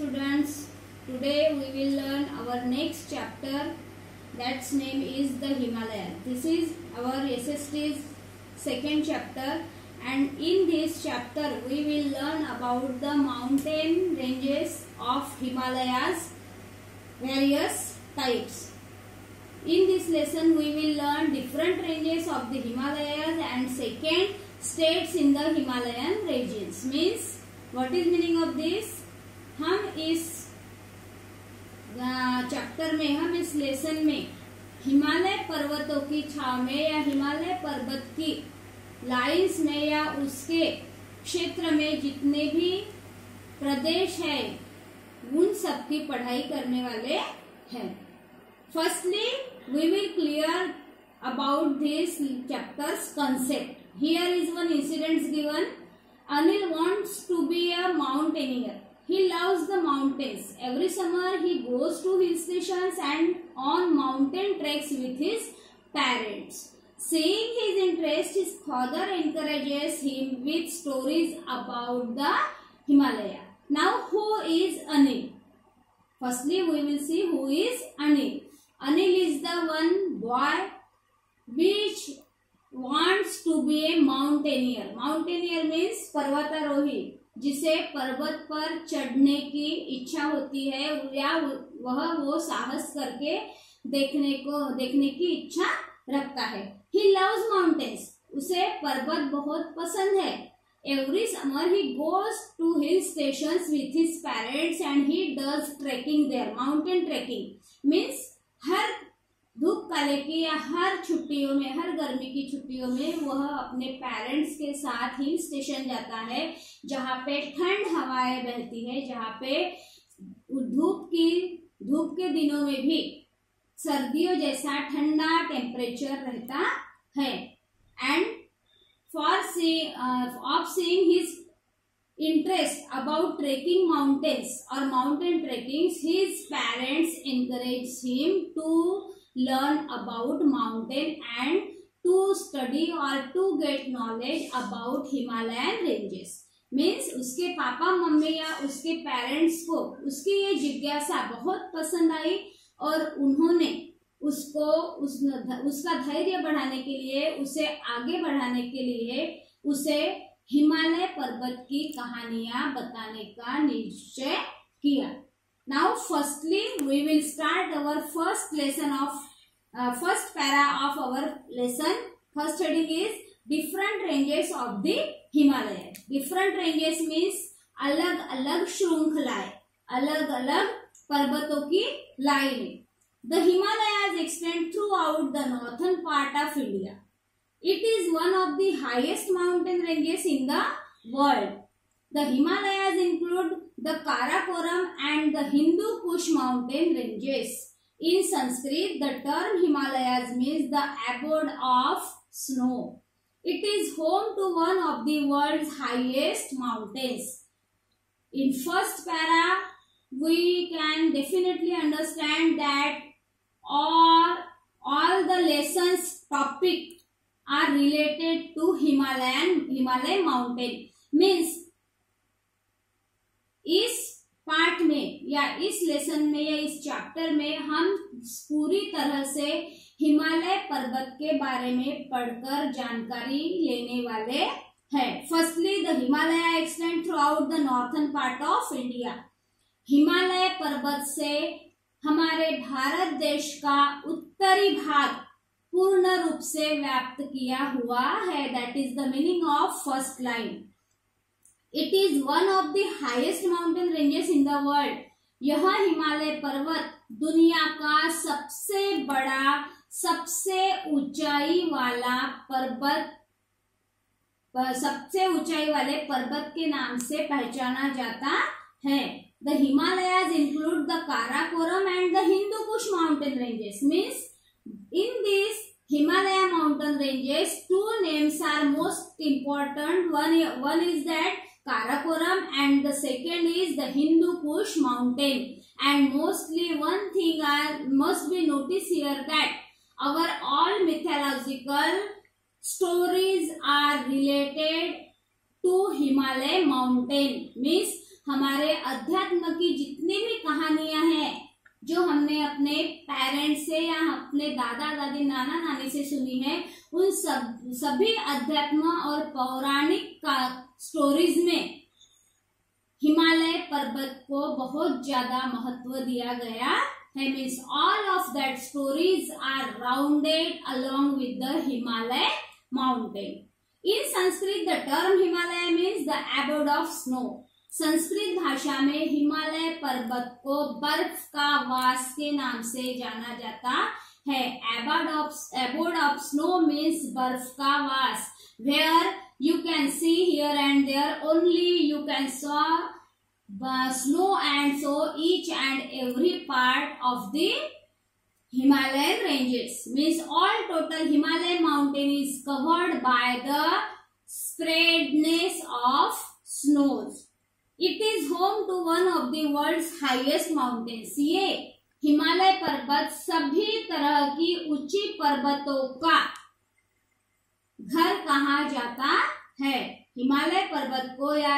students. Today we will learn our next chapter. That's name is the Himalaya. This is our SST's second chapter, and in this chapter we will learn about the mountain ranges of Himalayas, various types. In this lesson we will learn different ranges of the Himalayas and second states in the Himalayan regions. Means what is meaning of this? हम इस chapter में, हम इस lesson में हिमालय पर्वतों की छाव में या हिमालय पर्वत की लाइंस में या उसके क्षेत्र में जितने भी प्रदेश है उन सब की पढ़ाई करने वाले हैं. Firstly we will clear about this chapters concept. Here is one incident given. Anil wants to be a mountaineer. He loves the mountains. Every summer he goes to hill stations and on mountain treks with his parents. Seeing his interest, his father encourages him with stories about the Himalaya. Now, who is Anil? Firstly, we will see who is Anil. Anil is the one boy which wants to be a mountaineer. Mountaineer means पर्वतारोही, जिसे पर्वत पर चढ़ने की इच्छा होती है या वो साहस करके देखने की इच्छा रखता है. He loves mountains. उसे पर्वत बहुत पसंद है. Every summer he goes to hill stations with his parents and he does trekking there. Mountain trekking means हर धूप काले की या हर छुट्टियों में, हर गर्मी की छुट्टियों में वह अपने पेरेंट्स के साथ हिल स्टेशन जाता है जहाँ पे ठंड हवाएं बहती है, जहाँ पे धूप के दिनों में भी सर्दियों जैसा ठंडा टेम्परेचर रहता है. And for seeing his interest about trekking mountains or mountain trekking, his parents encourage him to learn about mountain and to study or to get knowledge about Himalayan ranges. Means उसके papa mummy या उसके parents को उसकी ये जिज्ञासा बहुत पसंद आई और उन्होंने उसका धैर्य बढ़ाने के लिए, उसे आगे बढ़ाने के लिए उसे हिमालय पर्वत की कहानियां बताने का निश्चय किया. Now, firstly, we will start our first lesson of first para of our lesson. First heading is different ranges of the Himalaya. Different ranges means अलग-अलग श्रृंखलाएं, अलग-अलग पर्वतों की लाइनें. The Himalayas extend throughout the northern part of India. It is one of the highest mountain ranges in the world. The Himalayas include the Karakoram and the Hindu Kush mountain ranges. In Sanskrit, the term Himalayas means the abode of snow. It is home to one of the world's highest mountains. In first para, we can definitely understand that all the lessons topic are related to Himalaya mountain. Means इस part में या इस lesson में या इस chapter में हम पूरी तरह से हिमालय पर्वत के बारे में पढ़कर जानकारी लेने वाले हैं. Firstly, the Himalaya extend through out the northern part of India. Himalaya पर्वत से हमारे भारत देश का उत्तरी भाग पूर्ण रूप से व्याप्त किया हुआ है. That is the meaning of first line. It is one of the highest mountain ranges in the world. यह हिमालय पर्वत दुनिया का सबसे बड़ा, सबसे ऊंचाई वाले पर्वत के नाम से पहचाना जाता है. The Himalayas include the Karakoram and the Hindu Kush mountain ranges. Means in these Himalaya mountain ranges, two names are most important. One is that Karakoram and the second is the Hindu Kush mountain. And mostly one thing must be noticed here, that our all mythological stories are related to Himalaya mountain. Means हमारे अध्यात्म की दादा दादी नाना नानी से सुनी है, उन सभी अध्यात्म और पौराणिक का स्टोरीज में हिमालय पर्वत को बहुत ज्यादा महत्व दिया गया है। Means all of that stories are rounded along with the Himalaya mountain. In Sanskrit the term Himalaya means the abode of snow. Sanskrit भाषा में हिमालय पर्वत को बर्फ का वास के नाम से जाना जाता है। एबोर्ड ऑफ स्नो मीन्स बर्फ का वास, where you can see here and there only you can saw snow, and so each and every part of the Himalayan ranges means all total Himalayan mountain is covered by the spreadness of snows. It is home to one of the world's highest mountains. ये हिमालय पर्वत सभी तरह की ऊंची पर्वतों का घर कहा जाता है। हिमालय पर्वत को या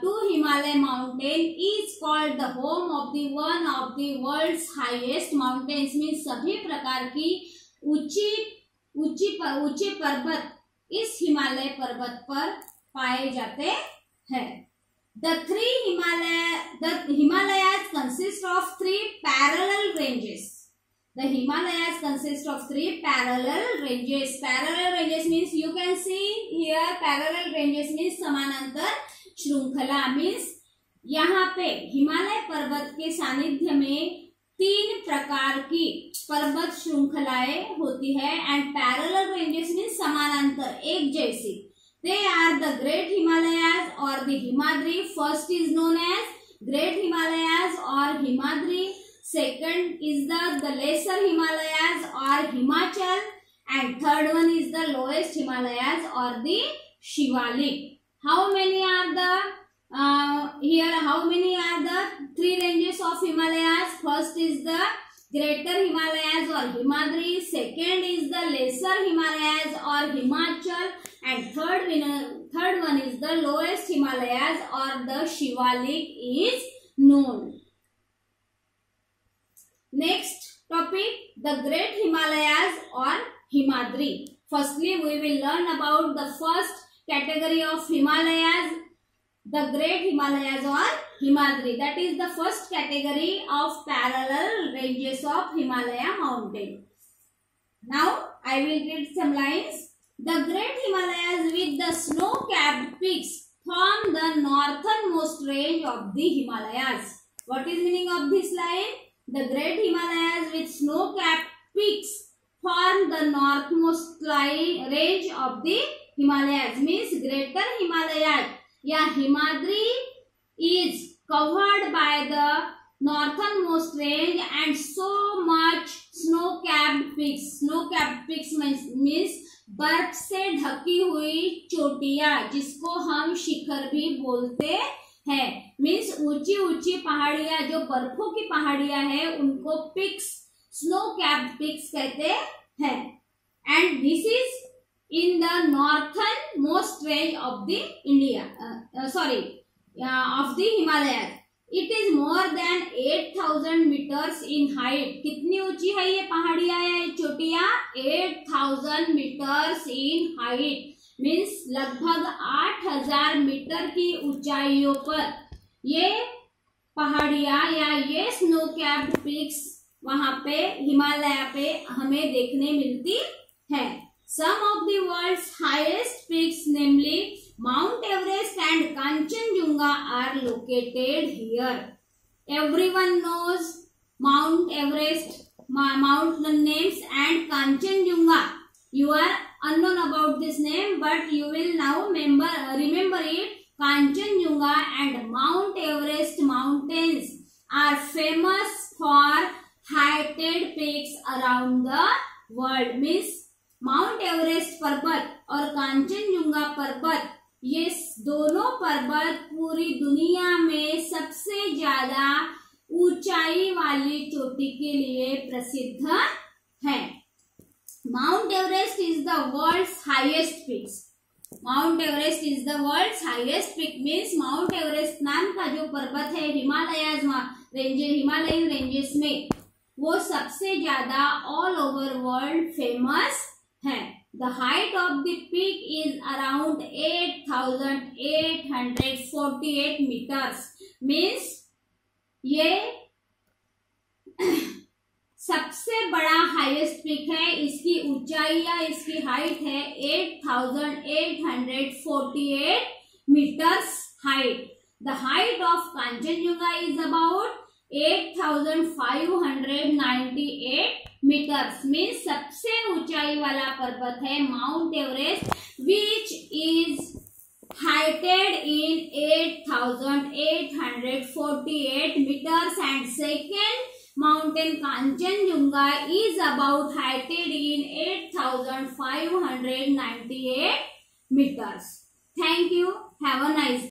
to Himalaya mountain is called the home of the one of the world's highest mountains में सभी प्रकार की ऊंचे पर्वत इस हिमालय पर्वत पर पाए जाते हैं। The Himalayas consist of 3 parallel ranges. The Himalayas consist of 3 parallel ranges. Parallel ranges means you can see here parallel ranges means समानांतर श्रृंखला means यहाँ पे हिमालय पर्वत के सानिध्य में 3 प्रकार की पर्वत श्रृंखलाएं होती है एंड पैरेलल रेंजेस means समानांतर एक जैसी। They are the Great Himalayas or the Himadri. First is known as Great Himalayas or Himadri. Second is the Lesser Himalayas or Himachal, and third one is the lowest Himalayas or the Shivalik. How many are the How many are the 3 ranges of Himalayas? First is the Greater Himalayas or Himadri. Second is the Lesser Himalayas or Himachal, and third one is the lowest Himalayas or the Shivalik is known. Next topic, the Great Himalayas or Himadri. Firstly, we will learn about the first category of Himalayas, the Great Himalayas or Himadri. That is the first category of parallel ranges of Himalaya mountain. Now, I will read some lines. The Great Himalayas with the snow-capped peaks form the northernmost range of the Himalayas. What is meaning of this line? The Great Himalayas with snow-capped peaks form the northmost range of the Himalayas. Means Greater Himalayas या Himadri is covered by the northernmost range and so much snow-capped peaks. Snow-capped peaks means बर्फ से ढकी हुई चोटियां जिसको हम शिखर भी बोलते हैं। मीन्स ऊंची ऊंची पहाड़ियां जो बर्फों की पहाड़ियां हैं उनको पिक्स स्नो कैप्ड पिक्स कहते हैं। And this is in the northern most range of the of the Himalaya. It is more than 8000 meters in height. कितनी ऊंची है ये पहाड़ियां या चोटियां? 8000 मीटर्स इन हाइट मीन्स लगभग 8000 मीटर की ऊंचाइयों पर ये पहाड़ियां या ये स्नो कैप्ड पीक्स वहां पे हिमालय पे हमें देखने मिलती है। Some of the world's highest peaks namely Mount Everest and Kanchenjunga are located here. Everyone knows Mount Everest, mountain names, and Kanchenjunga. You are unknown about this name, but you will now remember it. Kanchenjunga and Mount Everest mountains are famous for heighted peaks around the world. Means Mount Everest पर्वत और कांचनजुंगा पर्वत ये दोनों पर्वत पूरी दुनिया में सबसे ज्यादा ऊंचाई वाली चोटी के लिए प्रसिद्ध है। Mount Everest is the world's highest peaks. Mount Everest is the world's highest peak means Mount Everest नाम का जो पर्वत है हिमालयन रेंजेस में वो सबसे ज्यादा ऑल ओवर वर्ल्ड फेमस है। The height of the peak is around 8,848 meters. Means ये सबसे बड़ा हाईएस्ट पीक है, इसकी ऊंचाई या इसकी हाइट है 8,848 meters height. The height of Kanchenjunga is about 8,598 meters. Means सबसे ऊंचाई वाला पर्वत है Mount Everest, which is heighted in 8,848 meters, and second mountain Kanchenjunga is about heighted in 8,598 meters. Thank you. Have a nice day.